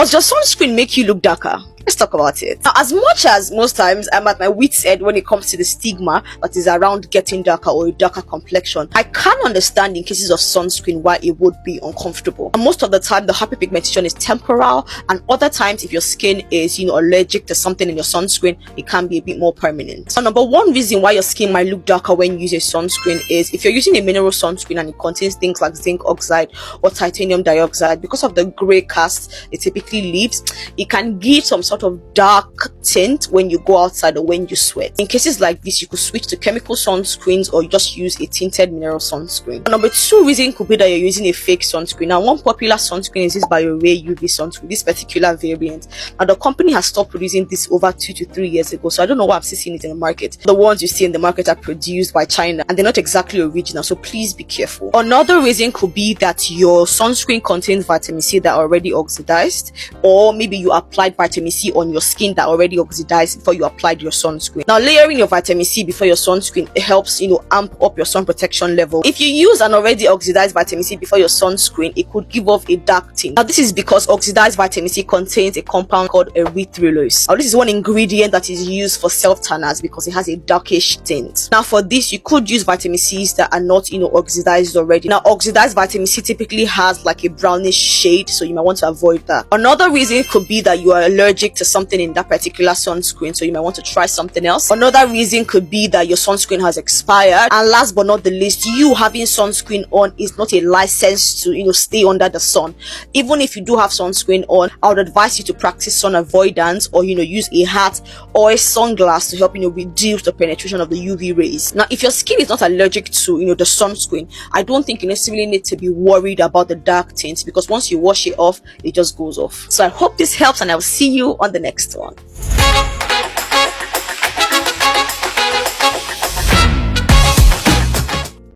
Does your sunscreen make you look darker? Let's talk about it. Now, as much as most times I'm at my wit's end when it comes to the stigma that is around getting darker or a darker complexion, I can understand in cases of sunscreen why it would be uncomfortable. And most of the time, the hyperpigmentation is temporal, and other times, if your skin is, allergic to something in your sunscreen, it can be a bit more permanent. So, number one reason why your skin might look darker when you use a sunscreen is if you're using a mineral sunscreen and it contains things like zinc oxide or titanium dioxide, because of the gray cast it typically leaves, it can give some sort of dark tint when you go outside or when you sweat. In cases like this, you could switch to chemical sunscreens or you just use a tinted mineral sunscreen. Number two reason could be that you're using a fake sunscreen. Now, one popular sunscreen is this BioRay UV sunscreen, this particular variant. Now, the company has stopped producing this over 2 to 3 years ago, so I don't know why I'm still seeing it in the market. The ones you see in the market are produced by China and they're not exactly original, so please be careful. Another reason could be that your sunscreen contains vitamin C that already oxidized, or maybe you applied vitamin C on your skin that already oxidized before you applied your sunscreen. Now, layering your vitamin C before your sunscreen helps amp up your sun protection level. If you use an already oxidized vitamin C before your sunscreen, it could give off a dark tint. Now, this is because oxidized vitamin C contains a compound called erythrulose. Now, this is one ingredient that is used for self tanners because it has a darkish tint. Now, for this, you could use vitamin C's that are not oxidized already. Now, oxidized vitamin C typically has like a brownish shade, so you might want to avoid that. Another reason could be that you are allergic to something in that particular sunscreen, so you might want to try something else. Another reason could be that your sunscreen has expired. And last but not the least, you having sunscreen on is not a license to stay under the sun. Even if you do have sunscreen on, I would advise you to practice sun avoidance, or use a hat or a sunglass to help reduce the penetration of the UV rays. Now, if your skin is not allergic to the sunscreen, I don't think you necessarily need to be worried about the dark tints, because once you wash it off, it just goes off. So I hope this helps, and I'll see you on the next one.